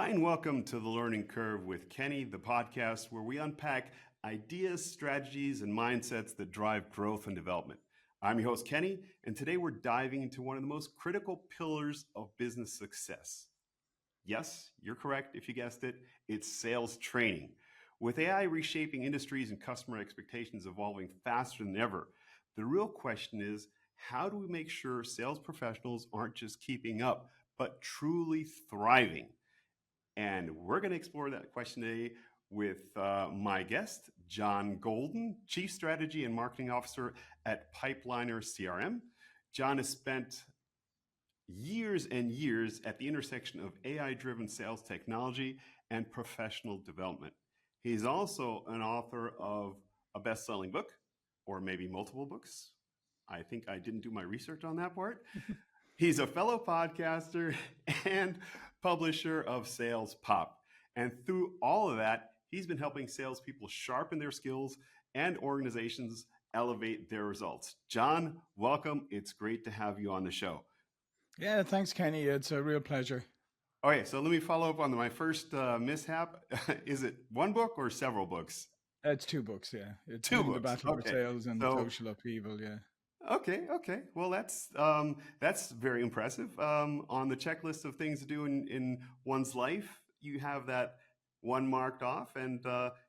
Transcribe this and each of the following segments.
Hi, and welcome to The Learning Curve with Kenny, the podcast where we unpack ideas, strategies, and mindsets that drive growth and development. I'm your host, Kenny, and today we're diving into one of the most critical pillars of business success. Yes, you're correct if you guessed it, it's sales training. With AI reshaping industries and customer expectations evolving faster than ever, the real question is how do we make sure sales professionals aren't just keeping up, but truly thriving? And we're going to explore that question today with my guest, John Golden, Chief Strategy and Marketing Officer at Pipeliner CRM. John has spent years and years at the intersection of AI-driven sales technology and professional development. He's also an author of a best-selling book, or maybe multiple books. I think I didn't do my research on that part. He's a fellow podcaster and publisher of Sales Pop. And through all of that, he's been helping salespeople sharpen their skills and organizations elevate their results. John, welcome. It's great to have you on the show. Yeah, thanks, Kenny. It's a real pleasure. Okay, so let me follow up on my first mishap. Is it one book or several books? It's two books, yeah. It's Two Winning the books. Battle for Okay. Sales and So Social Upheaval, yeah. Okay. Well, that's very impressive. On the checklist of things to do in one's life, you have that one marked off, and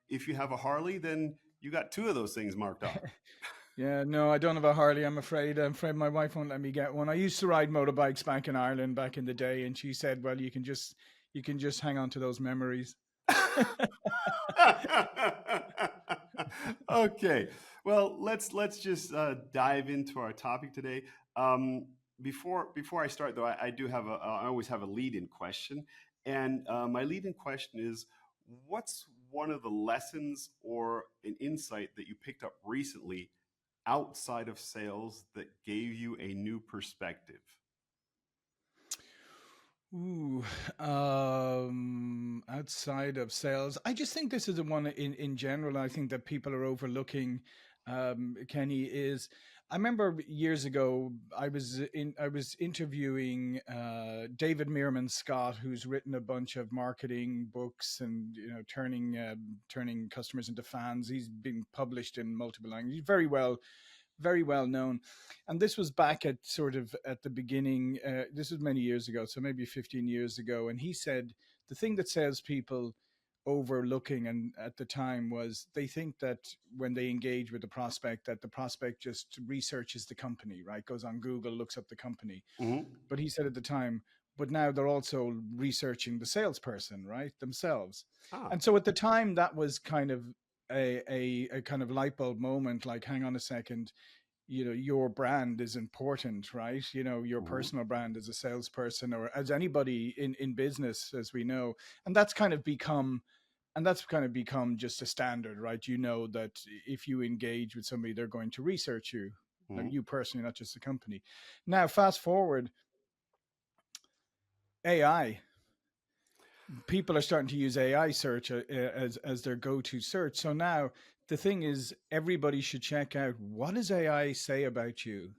if you have a Harley, then you got two of those things marked off. Yeah, no, I don't have a Harley, I'm afraid. I'm afraid my wife won't let me get one. I used to ride motorbikes back in Ireland back in the day, and she said, well, you can just hang on to those memories. Okay, well, let's just dive into our topic today. Um, before I start, though, I do have I always have a lead-in question, and my lead-in question is, what's one of the lessons or an insight that you picked up recently outside of sales that gave you a new perspective? Ooh, outside of sales, I just think this is the one in general. I think that people are overlooking. Kenny is. I remember years ago, I was interviewing David Meerman Scott, who's written a bunch of marketing books and turning customers into fans. He's been published in multiple languages. Very well known. And this was back at sort of at the beginning. This was many years ago, so maybe 15 years ago. And he said the thing that salespeople overlooking and at the time was they think that when they engage with the prospect, that the prospect just researches the company, right? Goes on Google, looks up the company. Hmm. But he said at the time, but now they're also researching the salesperson, right? Themselves. Ah. And so at the time that was kind of a kind of light bulb moment, like, hang on a second, your brand is important, right? Your Hmm. personal brand as a salesperson or as anybody in business, as we know. And that's kind of become just a standard, right? That if you engage with somebody, they're going to research you, Hmm. you personally, not just the company. Now fast forward, AI, people are starting to use AI search as their go-to search. So now the thing is, everybody should check out, what does AI say about you?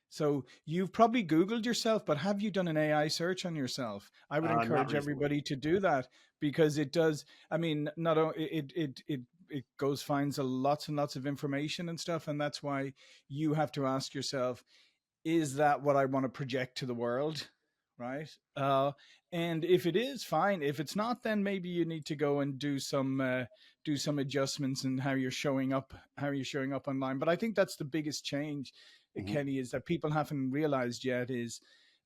So you've probably Googled yourself, but have you done an AI search on yourself? I would Not encourage recently. everybody to do that, because it does. I mean, not only it goes finds lots and lots of information and stuff, and that's why you have to ask yourself, is that what I want to project to the world? Right. And if it is, fine. If it's not, then maybe you need to go and do some adjustments in how you're showing up online. But I think that's the biggest change, Hmm. Kenny, is that people haven't realized yet is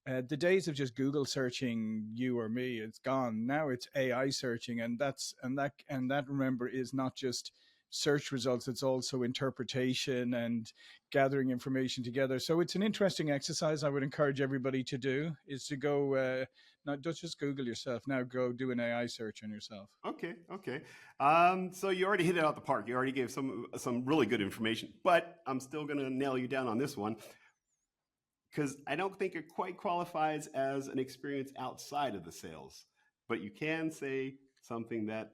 the days of just Google searching you or me, it's gone. Now it's AI searching, and that remember is not just search results, it's also interpretation and gathering information together. So it's an interesting exercise I would encourage everybody to do, is to go, not just Google yourself, now go do an AI search on yourself. Okay. So you already hit it out the park. You already gave some really good information, but I'm still going to nail you down on this one because I don't think it quite qualifies as an experience outside of the sales, but you can say something that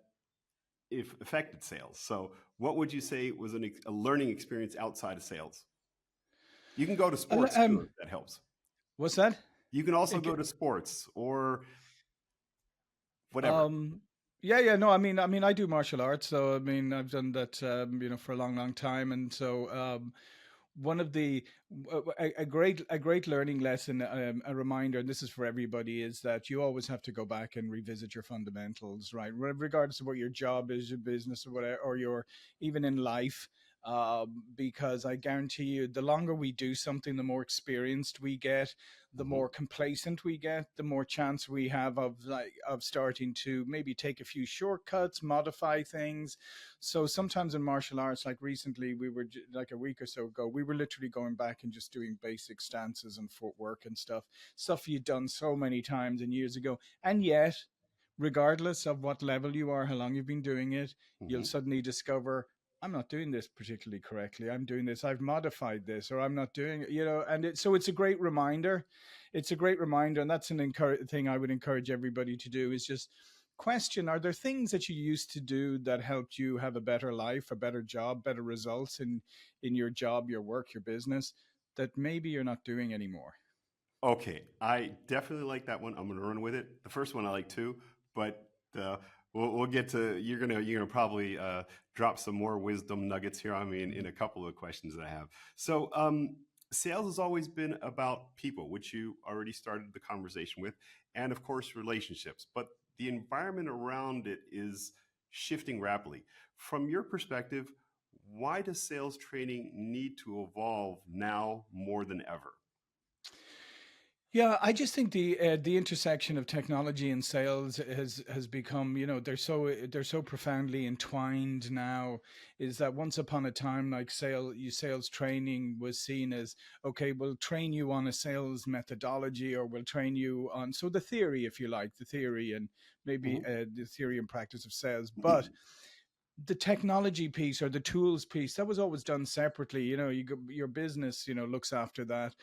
if affected sales. So what would you say was a learning experience outside of sales? You can go to Uh, sports too, Um, if that helps. what's that? You can also It, go to sports or whatever. Um, yeah. No, I mean, I do martial arts, so I mean, I've done that, for a long, long time, and so one of the a great learning lesson, a reminder, and this is for everybody, is that you always have to go back and revisit your fundamentals, right? Regardless of what your job is, your business, or whatever, or your even in life. Because I guarantee you, the longer we do something, the more experienced we get, the Hmm. more complacent we get, the more chance we have of starting to maybe take a few shortcuts, modify things. So sometimes in martial arts, like recently, like a week or so ago, we were literally going back and just doing basic stances and footwork and stuff you'd done so many times and years ago. And yet, regardless of what level you are, how long you've been doing it, you'll Hmm. suddenly discover, I'm not doing this particularly correctly. I'm doing this, I've modified this, or I'm not doing it, and so it's a great reminder. It's a great reminder. And that's thing I would encourage everybody to do, is just question, are there things that you used to do that helped you have a better life, a better job, better results in your job, your work, your business, that maybe you're not doing anymore? Okay, I definitely like that one. I'm going to run with it. The first one I like too, but we'll get to you're gonna probably drop some more wisdom nuggets here on me in a couple of questions that I have. So, sales has always been about people, which you already started the conversation with, and of course relationships. But the environment around it is shifting rapidly. From your perspective, why does sales training need to evolve now more than ever? Yeah, I just think the intersection of technology and sales has become, they're so profoundly entwined now. Is that once upon a time, like sales training was seen as, okay, we'll train you on a sales methodology, or we'll train you on, so the theory, if you like, the theory, and maybe Mhm. the theory and practice of sales. But the technology piece, or the tools piece, that was always done separately. Your business, looks after that.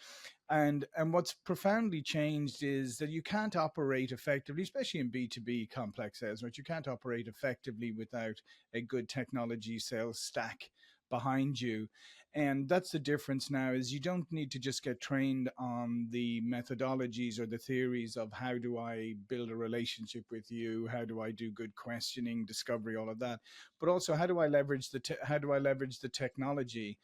And what's profoundly changed is that you can't operate effectively, especially in B2B complex sales, right? You can't operate effectively without a good technology sales stack behind you. And that's the difference now, is you don't need to just get trained on the methodologies or the theories of, how do I build a relationship with you, how do I do good questioning, discovery, all of that, but also, how do I leverage the technology.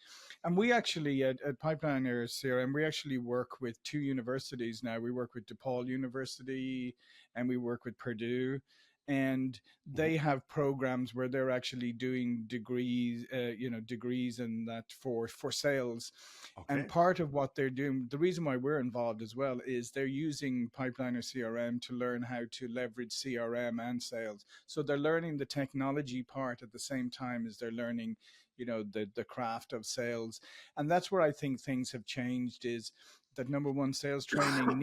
And we actually, at Pipeliner CRM, we actually work with two universities now. We work with DePaul University, and we work with Purdue. And Mhm. they have programs where they're actually doing degrees and that for sales. And Okay. part of what they're doing, the reason why we're involved as well, is they're using Pipeliner CRM to learn how to leverage CRM and sales. So they're learning the technology part at the same time as they're learning, the craft of sales. And that's where I think things have changed, is that, number one, sales training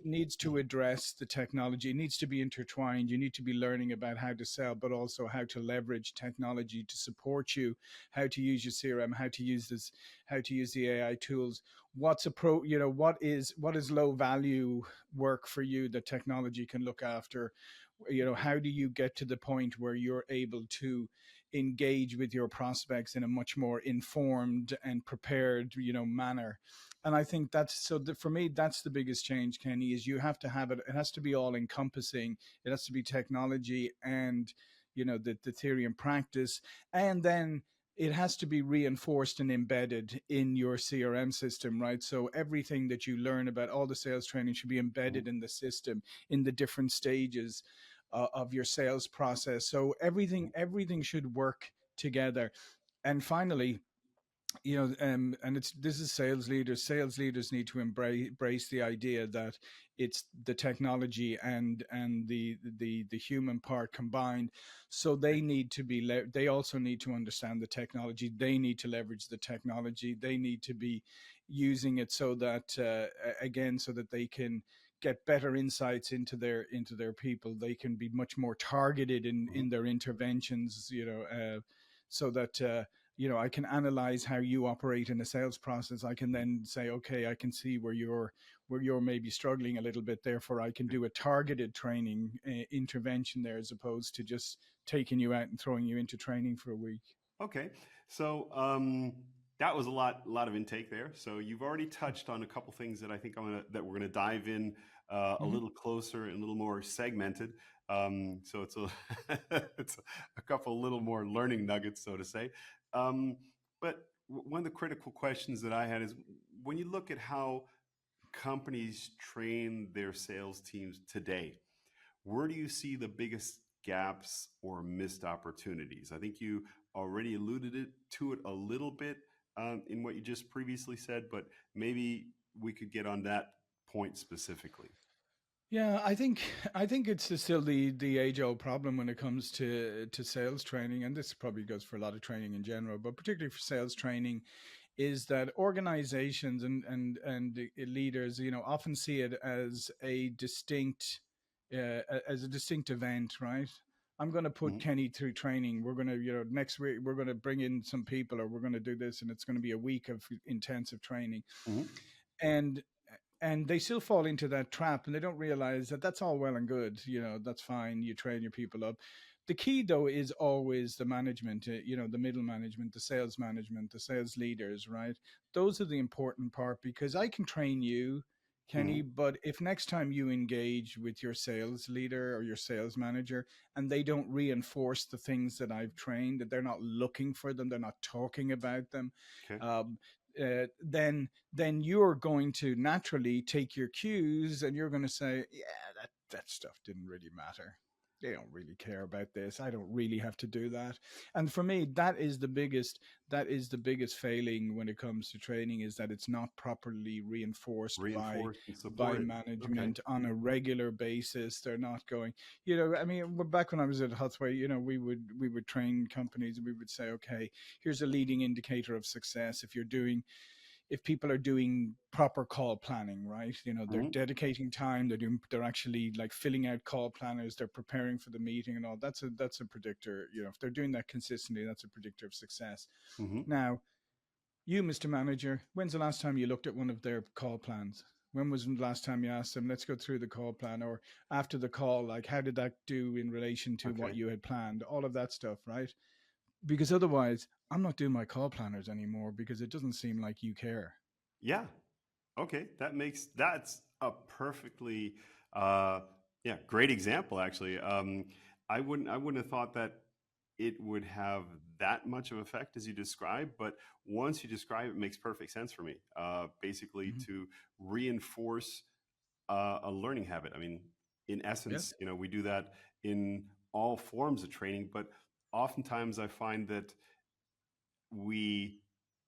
needs to address the technology. It needs to be intertwined. You need to be learning about how to sell, but also how to leverage technology to support you, how to use your CRM, how to use the AI tools. What's a pro what is low value work for you that technology can look after. How do you get to the point where you're able to engage with your prospects in a much more informed and prepared, manner. And I think for me, that's the biggest change, Kenny, is you have to have it has to be all encompassing. It has to be technology and, the theory and practice. And then it has to be reinforced and embedded in your CRM system, right? So everything that you learn about all the sales training should be Mhm. embedded in the system, in the different stages of your sales process. So everything should work together. And finally, and it's this is sales leaders. Sales leaders need to embrace the idea that it's the technology and the human part combined. So they also need to understand the technology. They need to leverage the technology. They need to be using it, so that again, so that they can get better insights into their people. They can be much more targeted in Mhm. their interventions, so that I can analyze how you operate in a sales process. I can then say, okay, I can see where you're maybe struggling a little bit. Therefore, I can do a targeted training intervention there, as opposed to just taking you out and throwing you into training for a week. Okay, so that was lot of intake there. So you've already touched on a couple things that I think that we're gonna dive in a Mm-hmm. little closer and a little more segmented. So it's a it's a couple little more learning nuggets, so to say. Um, but one of the critical questions that I had is when you look at how companies train their sales teams today, where do you see the biggest gaps or missed opportunities? I think you already to it a little bit in what you just previously said, but maybe we could get on that point specifically. Yeah, I think it's still the age old problem when it comes to sales training, and this probably goes for a lot of training in general, but particularly for sales training, is that organizations and leaders, you know, often see it as a distinct event, right? I'm going to put Hmm. Kenny through training. We're going to, you know, next week we're going to bring in some people, or we're going to do this, and it's going to be a week of intensive training. Hmm. And they still fall into that trap, and they don't realize that that's all well and good, you know, that's fine, you train your people up. The key though is always the management, you know, the middle management, the sales leaders, right? Those are the important part, because I can train you, Kenny, Hmm. but if next time you engage with your sales leader or your sales manager and they don't reinforce the things that I've trained, that they're not looking for them, they're not talking about them, Okay. um, then you're going to naturally take your cues and you're going to say, yeah, that stuff didn't really matter. They don't really care about this. I don't really have to do that. And for me, that is the biggest failing when it comes to training, is that it's not properly reinforced Reinforce and by support it. Okay. management on a regular basis. They're not going, you know, I mean, back when I was at Huthway, you know, we would train companies and we would say, okay, here's a leading indicator of success. If people are doing proper call planning, right? You know, they're Hmm. dedicating time, they're actually like filling out call planners, they're preparing for the meeting and all. That's a predictor. You know, if they're doing that consistently, that's a predictor of success. Hmm. Now, you, Mr. Manager, when's the last time you looked at one of their call plans? When was the last time you asked them, let's go through the call plan, or after the call, like how did that do in relation to what Okay. you had planned? All of that stuff, right? Because otherwise, I'm not doing my call planners anymore because it doesn't seem like you care. Yeah. Okay. That's a perfectly uh, yeah, great example actually. I wouldn't have thought that it would have that much of effect as you describe, but once you describe it, it makes perfect sense for me. Basically, Mhm. to reinforce a learning habit. I mean, in Yeah. essence, you know, we do that in all forms of training, but oftentimes I find that we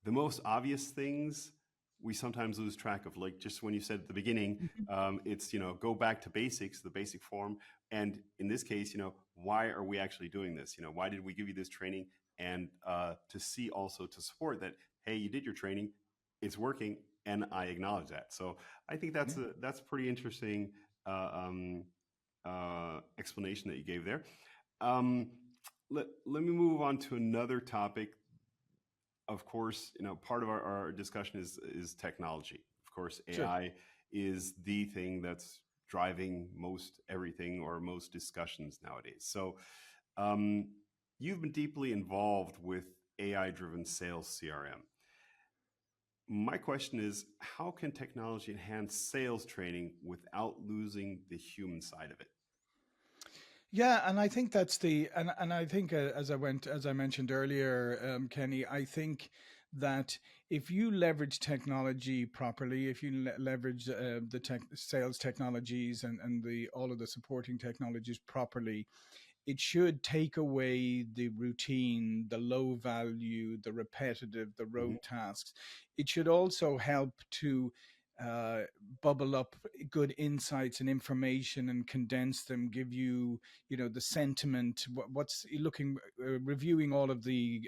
the most obvious things we sometimes lose track of, like just when you said at the beginning, Mhm. it's, you know, go back to basics, the basic form. And in this case, you know, why are we actually doing this? You know, why did we give you this training? And to see also, to support that, hey, you did your training, it's working, and I acknowledge that. So I think Yeah. that's a pretty interesting explanation that you gave there. um, let me move on to another topic. Of course, you know, part of our discussion is technology. Of course, Sure. AI is the thing that's driving most everything or most discussions nowadays. So, um, you've been deeply involved with AI driven sales CRM. My question is, how can technology enhance sales training without losing the human side of it? Yeah, and I think that's and I think as I mentioned earlier, Kenny, I think that if you leverage technology properly, if you leverage the sales technologies and the all of the supporting technologies properly, it should take away the routine, the low value, the repetitive, the Hmm. rote tasks. It should also help to uh, bubble up good insights and information and condense them, give you, you know, the sentiment. What's looking, reviewing all of the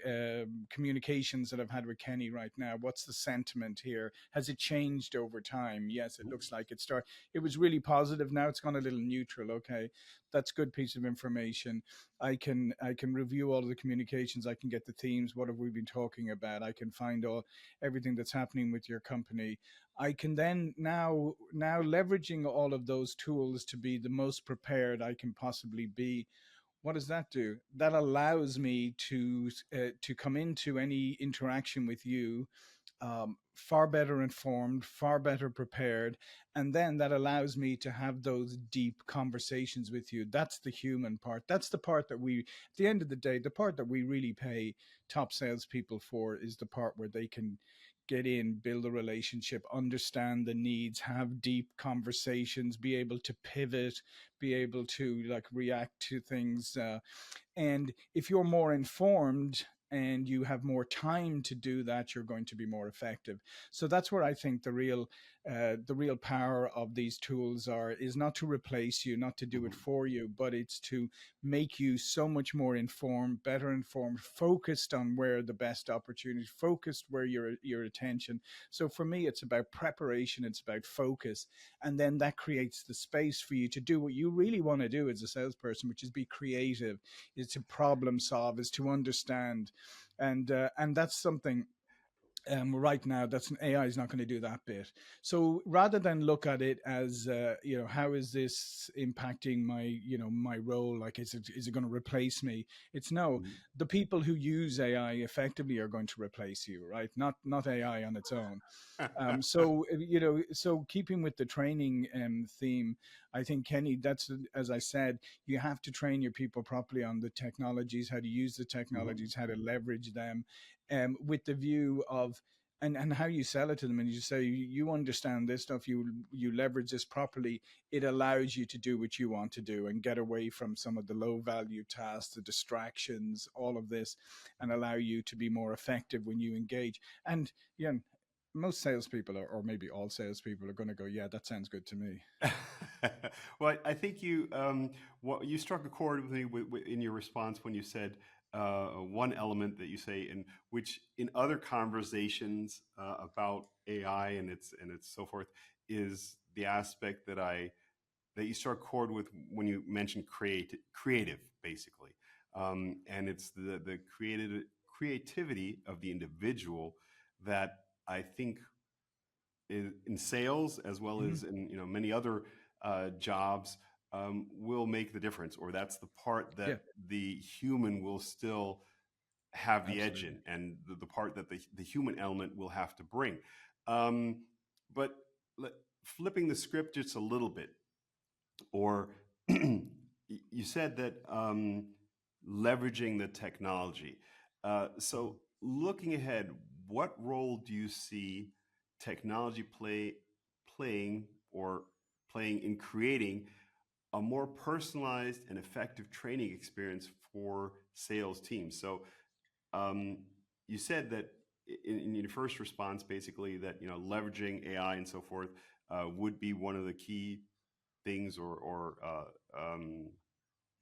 communications that I've had with Kenny right now. What's the sentiment here? Has it changed over time? Yes, it looks like it was really positive. Now it's gone a little neutral. Okay, that's good piece of information. I can review all of the communications. I can get the themes. What have we been talking about? I can find all everything that's happening with your company. I can then now leveraging all of those tools to be the most prepared I can possibly be. What does that do? That allows me to come into any interaction with you far better informed, far better prepared, and then that allows me to have those deep conversations with you. That's the human part. That's the part that we, at the end of the day, the part that we really pay top salespeople for is the part where they can get in, build a relationship, understand the needs, have deep conversations, be able to pivot, be able to like react to things. And if you're more informed and you have more time to do that, you're going to be more effective. So that's where I think the real power of these tools are, is not to replace you, not to do it Mhm. for you, but it's to make you so much more informed, better informed, focused on where the best opportunities, focused where your attention. So for me, it's about preparation, it's about focus, and then that creates the space for you to do what you really want to do as a salesperson, which is be creative, is to problem solve, is to understand, and that's something right now that's an AI is not going to do that bit. So rather than look at it as how is this impacting my my role? Like is it going to replace me? It's no. Mhm. The people who use AI effectively are going to replace you, right? Not AI on its own. So keeping with the training theme, I think Kenny, that's as I said, you have to train your people properly on the technologies, how to use the Mhm. technologies, how to leverage them, with the view of and how you sell it to them, and you say you understand this stuff, you leverage this properly, it allows you to do what you want to do and get away from some of the low value tasks, the distractions, all of this, and allow you to be more effective when you engage. And yeah, most salespeople, or maybe all salespeople, are going to go, yeah, that sounds good to me. Well, I think you struck a chord with me in your response when you said one element that you say, in which in other conversations about AI and its so forth, is the aspect that you struck chord with when you mentioned creative basically, and it's the creativity of the individual that I think in sales as well Hmm. as in many other jobs will make the difference, or that's the part Yeah, that the human will still have the edge absolutely. in, and the part that the human element will have to bring. um, but flipping the script just a little bit, or you said that leveraging the technology. So, looking ahead, what role do you see technology playing or playing in creating a more personalized and effective training experience for sales teams? So, um, you said that in your first response, basically that leveraging AI and so forth would be one of the key things, or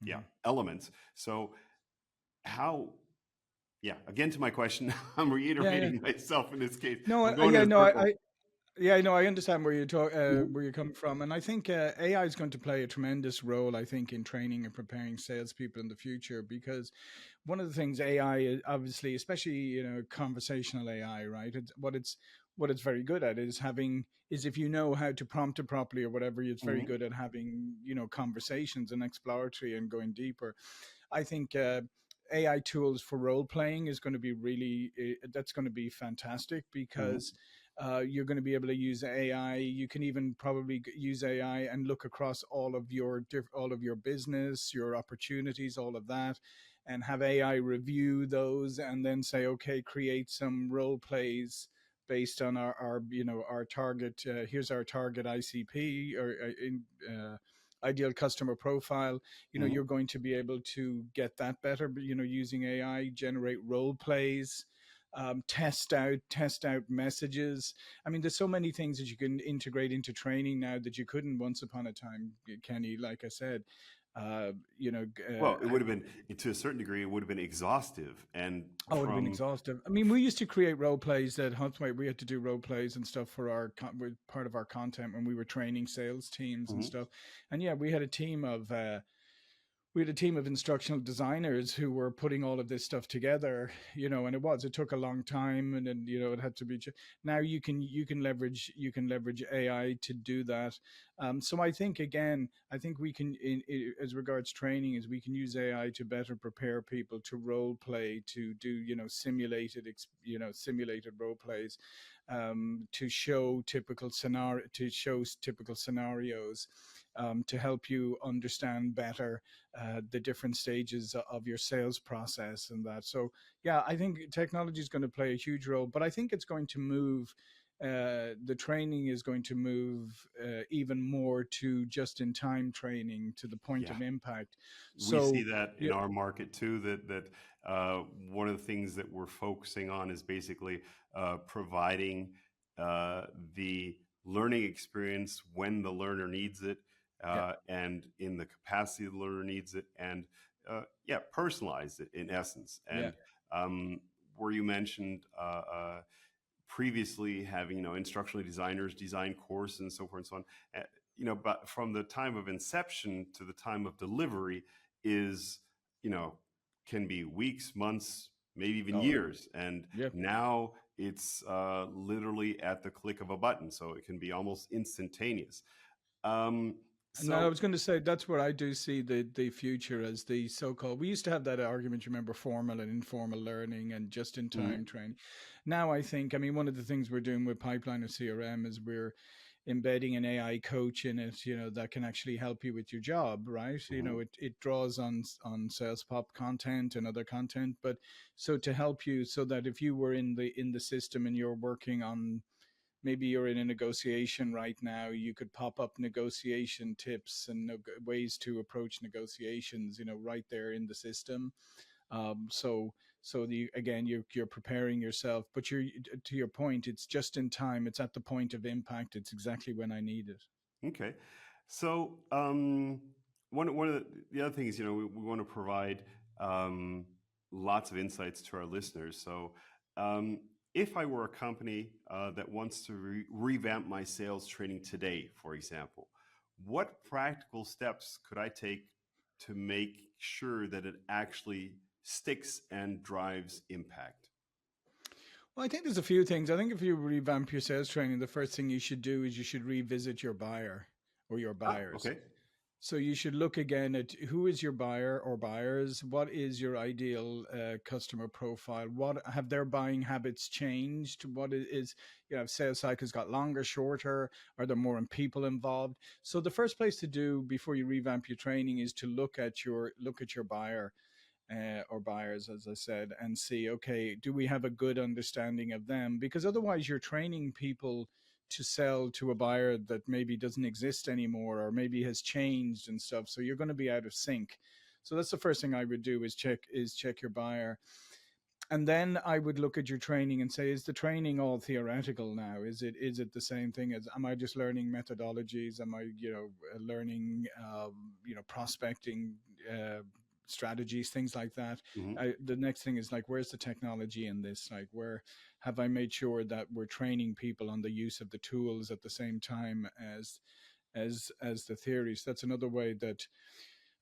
yeah, Hmm. elements. So how, yeah, again to my question, I'm Yeah, yeah. reiterating myself in this case. No, I'm going in yeah, a no, circle. yeah, no, I understand where Mhm. where you're coming from, and I think AI is going to play a tremendous role. I think in training and preparing salespeople in the future, because one of the things AI is obviously, especially conversational AI, right? What it's very good at is if you know how to prompt it properly or whatever, it's very Mhm. good at having conversations and exploratory and going deeper. I think AI tools for role playing is going to be really that's going to be fantastic, Mhm. because you're going to be able to use AI. You can even probably use AI and look across all of your business, your opportunities, all of that, and have AI review those, and then say, okay, create some role plays based on our target. Here's our target ICP, or ideal customer profile. You're Mhm. going to be able to get that better, using AI, generate role plays, test out messages. I mean, there's so many things that you can integrate into training now that you couldn't once upon a time, Kenny. Like I said, uh, you know, Well, it uh, would have been, to a certain degree, it would have been exhaustive. And oh, it would have been from, exhaustive. I mean, we used to create role plays at Huntsway. We had to do role plays and stuff for with part of our content when we were training sales teams and Mhm. stuff. And yeah, we had a team of instructional designers who were putting all of this stuff together, and it took a long time, and then it had to be. Now you can leverage AI to do that. So I think, again, I think we can, as regards training, is we can use AI to better prepare people to role play, to do, simulated role plays, to show typical scenarios, to help you understand better the different stages of your sales process and that. So yeah, I think technology is going to play a huge role, but I think it's going to move. The training is going to move even more to just-in-time training, to the point Yeah. of impact. We see So that in yeah, our market too. One of the things that we're focusing on is basically providing the learning experience when the learner needs it, yeah, and in the capacity the learner needs it, and yeah, personalize it in essence. yeah. And where you mentioned previously having instructional designers design courses and so forth and so on, but from the time of inception to the time of delivery is you know can be weeks, months, maybe even Oh, years. And yeah. now it's literally at the click of a button, so it can be almost instantaneous. um, And I so was going to say that's where I do see the future as the so-called. We used to have that argument, you remember, formal and informal learning and just-in-time mhm, training. Now I think, I mean, one of the things we're doing with Pipeline or CRM is we're embedding an AI coach in it, that can actually help you with your job, right? mhm. It draws on sales pop content and other content, but so to help you, so that if you were in the system and you're working on, maybe you're in a negotiation right now, you could pop up negotiation tips and ways to approach negotiations, right there in the system. So again, you're preparing yourself, but you're, to your point, it's just in time. It's at the point of impact. It's exactly when I need it. Okay. So one of the other things, we want to provide um, lots of insights to our listeners. So um, if I were a company that wants to revamp my sales training today, for example, what practical steps could I take to make sure that it actually sticks and drives impact? Well, I think there's a few things. I think if you revamp your sales training, the first thing you should do is you should revisit your buyer or your Ah, buyers. okay. So you should look again at who is your buyer or buyers. What is your ideal customer profile? What have their buying habits changed? What is, have sales cycles got longer, shorter? Are there more people involved? So the first place to do before you revamp your training is to look at your buyer or buyers, as I said, and see, okay, do we have a good understanding of them? Because otherwise, you're training people to sell to a buyer that maybe doesn't exist anymore or maybe has changed and stuff. So you're going to be out of sync. So that's the first thing I would do is check your buyer. And then I would look at your training and say, is the training all theoretical now? Is it the same thing as, am I just learning methodologies? Am I learning prospecting strategies, things like that? Mhm. The next thing is like, where's the technology in this? Like, where have I made sure that we're training people on the use of the tools at the same time as the theories? That's another way that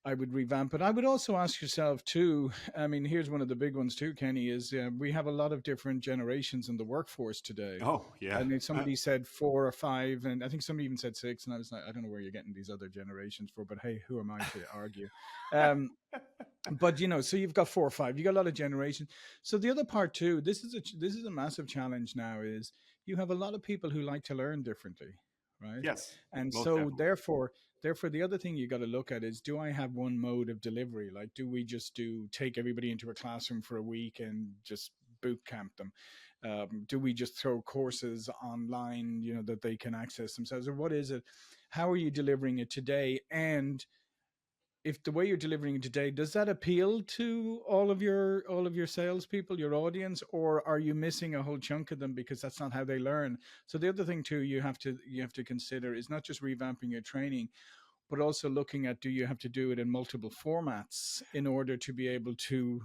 I would revamp it. I would also ask yourself too. I mean, here's one of the big ones too, Kenny. Is we have a lot of different generations in the workforce today. Oh, yeah. I mean, somebody said 4 or 5, and I think somebody even said 6. And I was like, I don't know where you're getting these other generations for, but hey, who am I to argue? Um, but so you've got 4 or 5. You got a lot of generation. So the other part too, this is a massive challenge now. Is you have a lot of people who like to learn differently, right? Yes, And most so definitely. therefore the other thing you got to look at is, do I have one mode of delivery? Like, do we just take everybody into a classroom for a week and just boot camp them? Do we just throw courses online, that they can access themselves, or what is it? How are you delivering it today? And if the way you're delivering it today, does that appeal to all of your salespeople, your audience, or are you missing a whole chunk of them because that's not how they learn? So the other thing too you have to consider is not just revamping your training, but also looking at, do you have to do it in multiple formats in order to be able to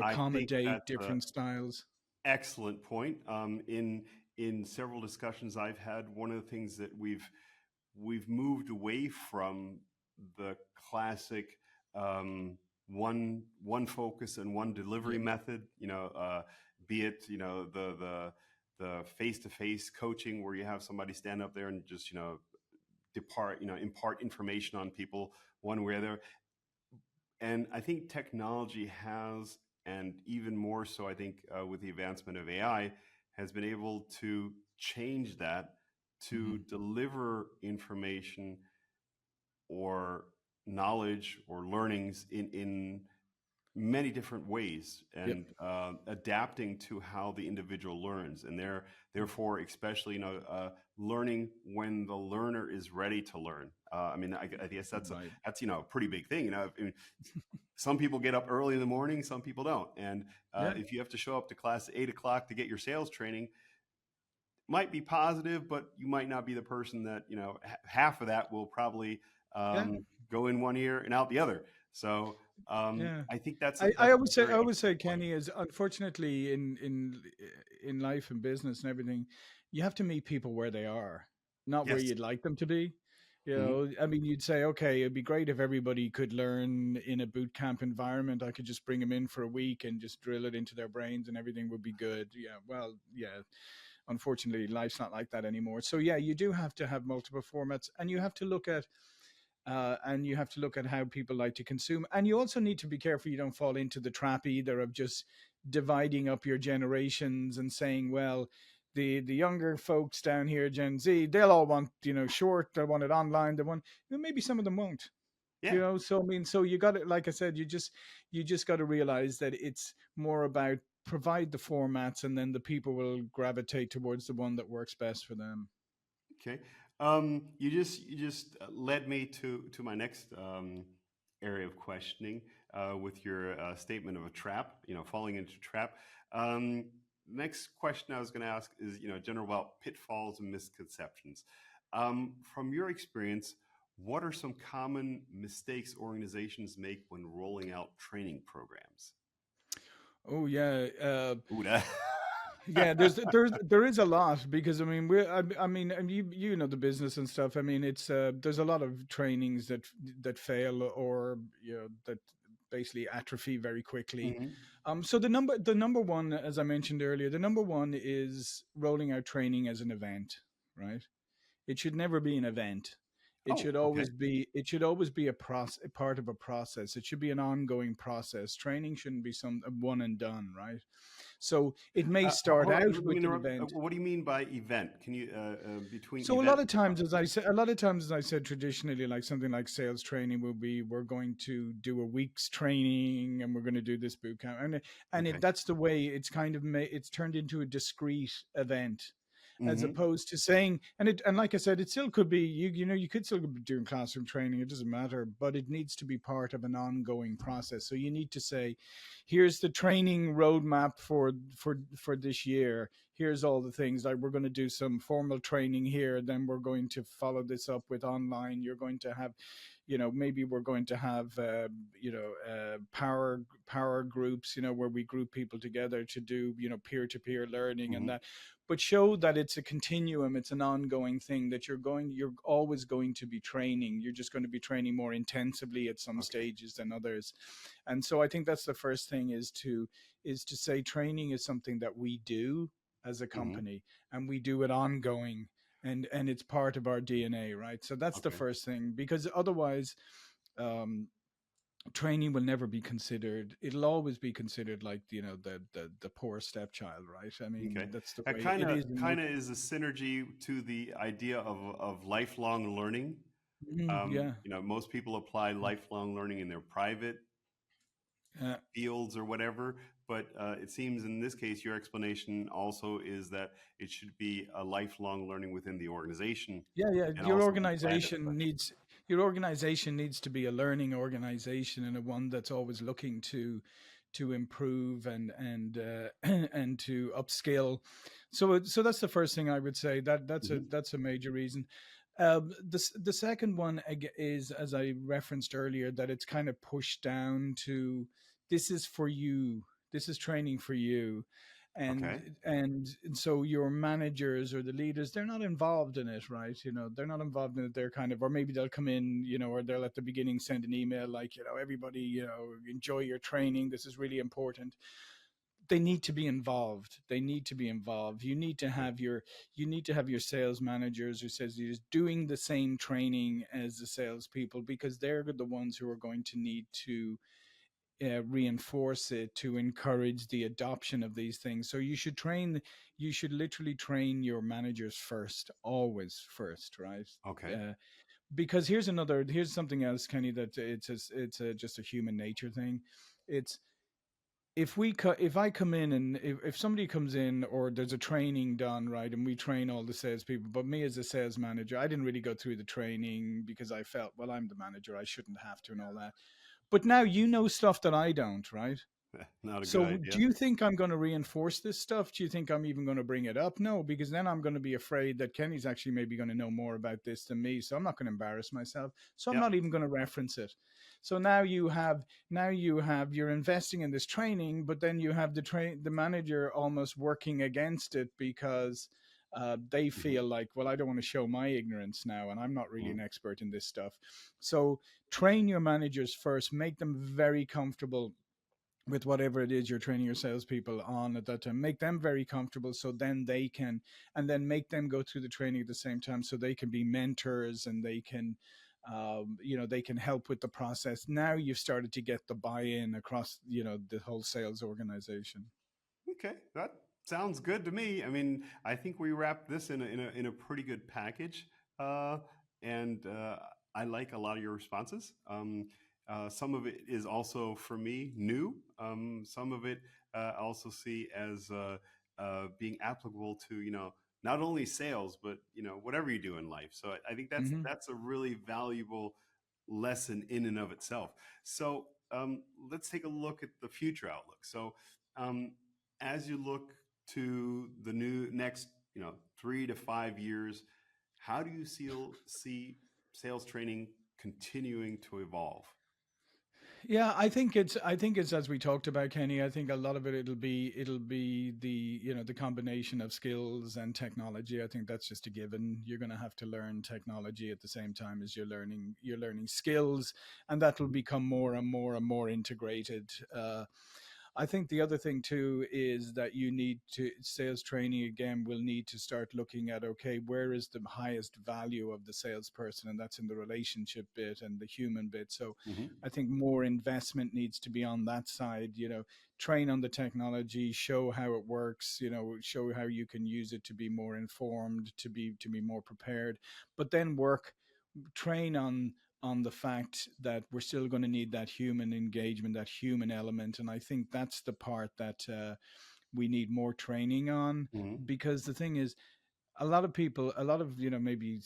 I think accommodate that's a different styles? excellent point. In several discussions I've had, one of the things that we've moved away from the classic one focus and one delivery Yep. method. Be it the face to face coaching where you have somebody stand up there and just impart information on people one way or the other. And I think technology has, and even more so, I think with the advancement of AI, has been able to change that to Hmm. deliver information or knowledge or learnings in many different ways, Yep. and adapting to how the individual learns, and therefore especially learning when the learner is ready to learn. I guess Right. that's a pretty big thing. I mean, some people get up early in the morning, some people don't, and Yeah. if you have to show up to class at 8 o'clock to get your sales training, might be positive, but you might not be the person that half of that will probably Yeah. go in one ear and out the other. So Yeah. I think I that's a always say, very excellent point. Kenny, is unfortunately in life and business and everything, you have to meet people where they are, not where Yes. you'd like them to be. You Hmm. know, I mean, you'd say, okay, it'd be great if everybody could learn in a boot camp environment. I could just bring them in for a week and just drill it into their brains, and everything would be good. Yeah, well, yeah. Unfortunately, life's not like that anymore. So yeah, you do have to have multiple formats, and you have to look at how people like to consume. And you also need to be careful you don't fall into the trap either of just dividing up your generations and saying, well, the younger folks down here, Gen Z, they'll all want, short, they'll want it online, they want, maybe some of them won't. Yeah. So I mean, so you got to, like I said, you just got to realize that it's more about provide the formats, and then the people will gravitate towards the one that works best for them. Okay. You just led me to my next area of questioning with your statement of a trap. Falling into a trap. Um, Next question I was going to ask is, general about pitfalls and misconceptions. From your experience, what are some common mistakes organizations make when rolling out training programs? Oh yeah. Ooh, that. Yeah, there is a lot, because I mean I mean, and you know the business and stuff. I mean, it's there's a lot of trainings that fail, or that basically atrophy very quickly. Mhm. So the number one, as I mentioned earlier, the number one is rolling out training as an event, right? It should never be an event. It Oh, should okay. always be a part of a process. It should be an ongoing process. Training shouldn't be some a one and done, right? So it may start Hold on, out let me with an interrupt. event. What do you mean by event? Can you between So event? a lot of times, as I said, traditionally, like something like sales training will be, we're going to do a week's training and we're going to do this boot camp, Okay. that's the way it's kind of it's turned into a discrete event, as Mm-hmm. opposed to saying, and like I said, it still could be, you could still be doing classroom training. It doesn't matter, but it needs to be part of an ongoing process. So you need to say, here's the training roadmap for this year. Here's all the things, like we're going to do some formal training here, then we're going to follow this up with online. You're going to have, maybe we're going to have power groups, where we group people together to do, peer-to-peer learning and Mm-hmm. that. But show that it's a continuum, it's an ongoing thing, that you're always going to be training. You're just going to be training more intensively at some Okay. stages than others. And so I think that's the first thing, is to say training is something that we do as a Mm-hmm. company, and we do it ongoing, and it's part of our DNA, right? So that's the Okay. first thing, because otherwise, um, training will never be considered. It'll always be considered like, the poor stepchild, right? I mean, Okay. that's the That way kind it of is in kind most. of is a synergy to the idea of lifelong learning. Yeah. Most people apply lifelong learning in their private Yeah. fields or whatever, but it seems in this case your explanation also is that it should be a lifelong learning within the organization Yeah, and also be planned as such. your organization needs to be a learning organization, and a one that's always looking to improve and and to upskill. So that's the first thing I would say. Hmm. That's a major reason. The second one is, as I referenced earlier, that it's kind of pushed down to, this is for you, this is training for you, and Okay. so your managers or the leaders, they're not involved in it, right? They're not involved in it. They're kind of, or maybe they'll come in, or they'll at the beginning send an email like, everybody, enjoy your training, this is really important. they need to be involved. They need to be involved. You need to have your sales managers or sales leaders doing the same training as the salespeople, because they're the ones who are going to need to reinforce it, to encourage the adoption of these things. So you should literally train your managers first, always first, right? Okay. Uh, because here's something else, Kenny, that just a human nature thing. It's if I come in and if somebody comes in or there's a training done, right, and we train all the salespeople, but me as a sales manager, I didn't really go through the training because I felt, well, I'm the manager, I shouldn't have to and all that. But now you know stuff that I don't, right? Not a good So do idea. you think I'm going to reinforce this stuff? Do you think I'm even going to bring it up? No, because then I'm going to be afraid that Kenny's actually maybe going to know more about this than me. So I'm not going to embarrass myself. So I'm Yeah. not even going to reference it. So you're investing in this training, but then you have the manager almost working against it because they Hmm. feel like, well, I don't want to show my ignorance now, and I'm not really Hmm. an expert in this stuff. So train your managers first, make them very comfortable with whatever it is you're training your salespeople on at that time. Make them very comfortable so then they can, and then make them go through the training at the same time so they can be mentors and they can, they can help with the process. Now you've started to get the buy-in across, the whole sales organization. Okay, that sounds good to me. I mean, I think we wrapped this in a pretty good package, uh, and I like a lot of your responses. Some of it is also for me new. Some of it I also see as being applicable to not only sales but whatever you do in life. So I think that's Hmm. that's a really valuable lesson in and of itself. So let's take a look at the future outlook. So um, as you look to the new next 3 to 5 years, how do you see sales training continuing to evolve? Yeah, I think it's as we talked about, Kenny. I think a lot of it it'll be the the combination of skills and technology. I think that's just a given. You're going to have to learn technology at the same time as you're learning skills, and that will Mhm. become more and more and more integrated. I think the other thing too is that you need to sales training again will need to start looking at, okay, where is the highest value of the salesperson, and that's in the relationship bit and the human bit. So Mhm. I think more investment needs to be on that side. Train on the technology, show how it works, show how you can use it to be more informed, to be more prepared, but then train on the fact that we're still going to need that human engagement, that human element. And I think that's the part that we need more training on, Mhm. because the thing is, a lot of people, a lot of maybe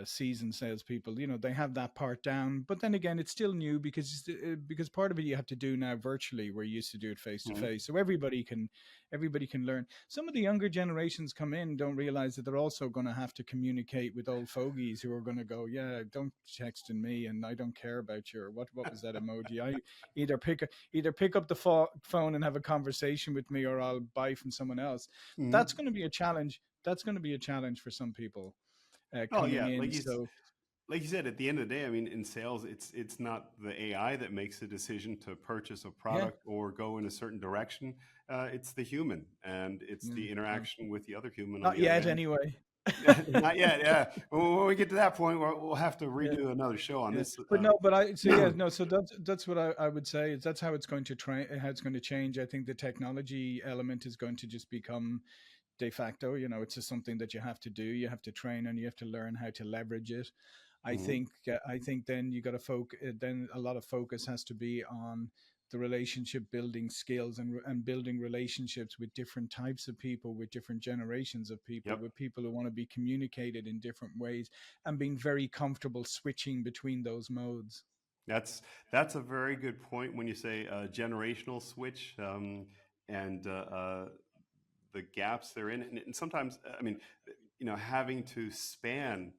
seasoned salespeople, they have that part down. But then again, it's still new because part of it you have to do now virtually, where you used to do it face to Mhm. face. So everybody can learn. Some of the younger generations come in, don't realize that they're also going to have to communicate with old fogies who are going to go, yeah, don't text in me, and I don't care about your what was that emoji. I either pick up the phone and have a conversation with me, or I'll buy from someone else. Mhm. That's going to be a challenge. That's going to be a challenge for some people Oh coming yeah, in. So like you said, at the end of the day, I mean, in sales, it's not the AI that makes the decision to purchase a yeah, product or go in a certain direction. It's the human, and it's yeah, the interaction with the other human on not the other yet end. anyway. Not yet. Yeah. When we get to that point, we'll have to Yeah, redo another show on yeah. this. But no, but I so yeah, no. So that's what I would say is that's how it's going to how it's going to change. I think the technology element is going to just become de facto. It's just something that you have to do. You have to train and you have to learn how to leverage it. Mhm. I think then you got to focus. Then a lot of focus has to be on the relationship building skills and building relationships with different types of people, with different generations of people, Yep. with people who want to be communicated in different ways, and being very comfortable switching between those modes. That's that's a very good point when you say generational switch, and the gaps they're in, and sometimes I mean, having to span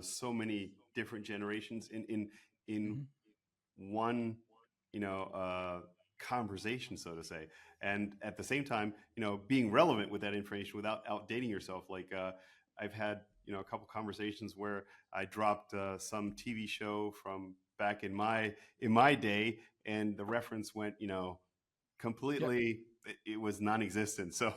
so many different generations in Hmm. one conversation, so to say, and at the same time being relevant with that information without outdating yourself. Like I've had a couple conversations where I dropped some TV show from back in my day, and the reference went completely, it was non-existent. So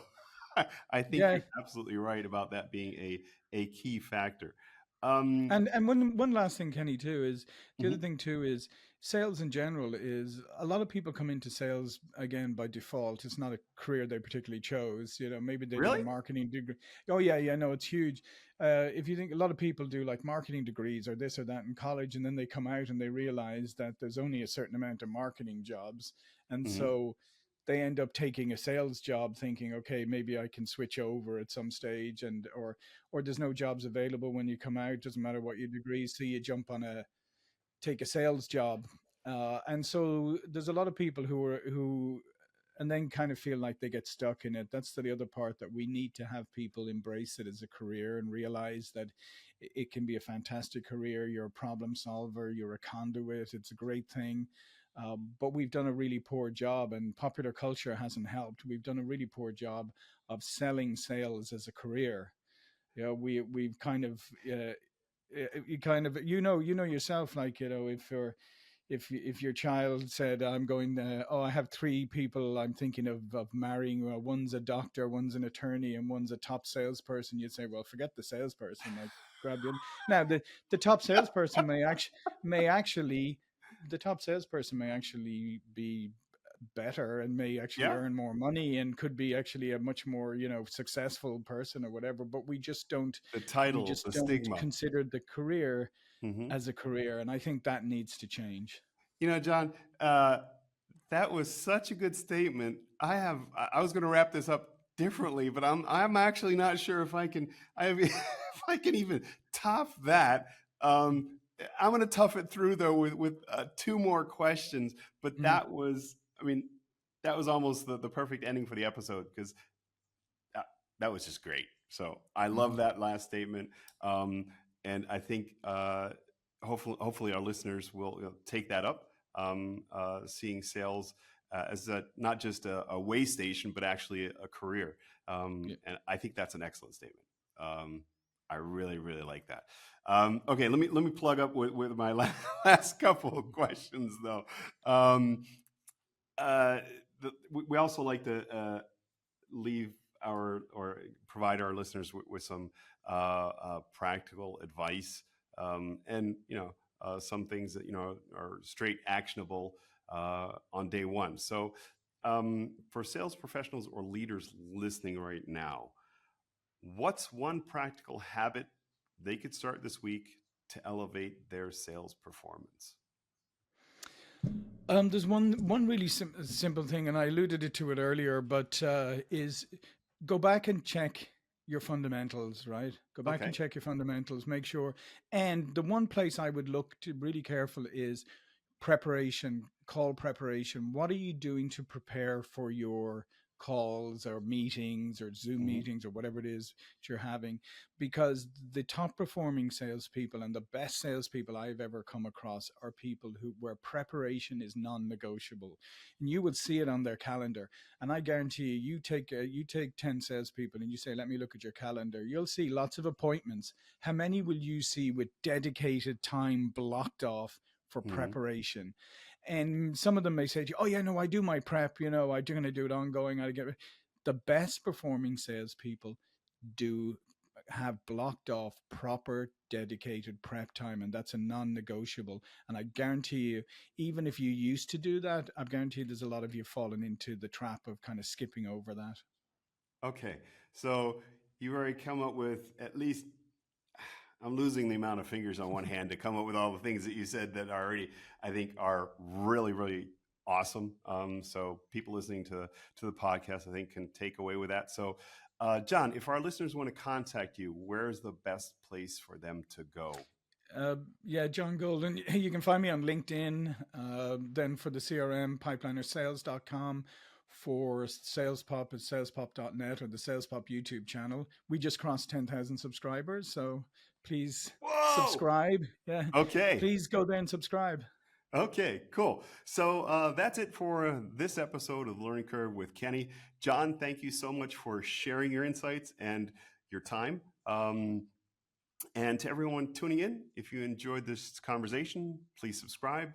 I think Yeah. you're absolutely right about that being a key factor. Um, And one last thing, Kenny, too, is the other mhm, thing too is sales in general is a lot of people come into sales again by default. It's not a career they particularly chose. You know, maybe they did a really? marketing degree. Oh yeah, yeah, no, it's huge. If you think a lot of people do like marketing degrees or this or that in college, and then they come out and they realize that there's only a certain amount of marketing jobs, and Hmm. so they end up taking a sales job thinking, okay, maybe I can switch over at some stage, and or there's no jobs available when you come out. Doesn't matter what your degree is, so you jump on a take a sales job, and so there's a lot of people who and then kind of feel like they get stuck in it. That's the other part, that we need to have people embrace it as a career and realize that it can be a fantastic career. You're a problem solver, you're a conduit, it's a great thing. But we've done a really poor job, and popular culture hasn't helped. We've done a really poor job of selling sales as a career. We've kind of you kind of you know yourself, like, if you're if your child said, I'm going oh, I have three people I'm thinking of marrying, one's a doctor, one's an attorney, and one's a top salesperson, you'd say, well, forget the salesperson, like, grab the other. Now the top salesperson may actually the top salesperson may actually be better and may actually Yeah, earn more money and could be actually a much more, successful person or whatever, but the we title, just the don't stigma. consider the career Hmm. as a career, and I think that needs to change. John, that was such a good statement. I was going to wrap this up differently, but I'm actually not sure if I can, if I can even top that. I'm going to tough it through though with two more questions. But Mhm. I mean, that was almost the perfect ending for the episode, because that, that was just great. So I love Mhm. that last statement, um, and I think hopefully our listeners will, take that up. Seeing sales as not just a way station, but actually a career, Yeah. and I think that's an excellent statement. I really like that. Okay, let me plug up with my last couple of questions though. Um, uh, we also like to leave our or provide our listeners with some practical advice, and some things that are straight actionable on day one. So for sales professionals or leaders listening right now, what's one practical habit they could start this week to elevate their sales performance? There's one really simple thing, and I alluded to it earlier, but is go back and check your fundamentals, right? Go back and Okay. check your fundamentals, make sure. And the one place I would look to really careful is preparation, call preparation. What are you doing to prepare for your calls or meetings or Zoom Hmm. meetings or whatever it is that you're having? Because the top performing salespeople and the best salespeople I've ever come across are people where preparation is non-negotiable, and you would see it on their calendar. And I guarantee you, you take 10 salespeople and you say, "Let me look at your calendar." You'll see lots of appointments. How many will you see with dedicated time blocked off for Hmm. preparation? And some of them may say to you, "Oh yeah, no, I do my prep. I'm going to do it ongoing. I get." The best performing salespeople do have blocked off proper dedicated prep time, and that's a non-negotiable. And I guarantee you, even if you used to do that, I guarantee there's a lot of you fallen into the trap of kind of skipping over that. Okay. So you've already come up with at least, I'm losing the amount of fingers on one hand to come up with all the things that you said that already I think are really awesome. So people listening to the podcast, I think, can take away with that. So, John, if our listeners want to contact you, where is the best place for them to go? Yeah, John Golden. You can find me on LinkedIn. Then for the CRM, pipelinersales.com. For SalesPop, it's salespop.net or the SalesPop YouTube channel. We just crossed 10,000 subscribers, so please Whoa! subscribe. Yeah, Okay. please go there and subscribe. Okay, cool. So that's it for this episode of Learning Curve with Kenny. John, thank you so much for sharing your insights and your time. And to everyone tuning in, if you enjoyed this conversation, please subscribe,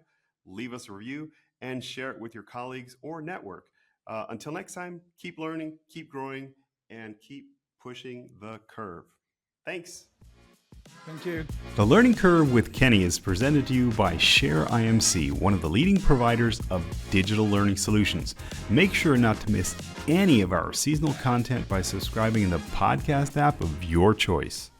leave us a review, and share it with your colleagues or network. Until next time, keep learning, keep growing, and keep pushing the curve. Thanks. Thank you. The Learning Curve with Kenny is presented to you by Share IMC, one of the leading providers of digital learning solutions. Make sure not to miss any of our seasonal content by subscribing in the podcast app of your choice.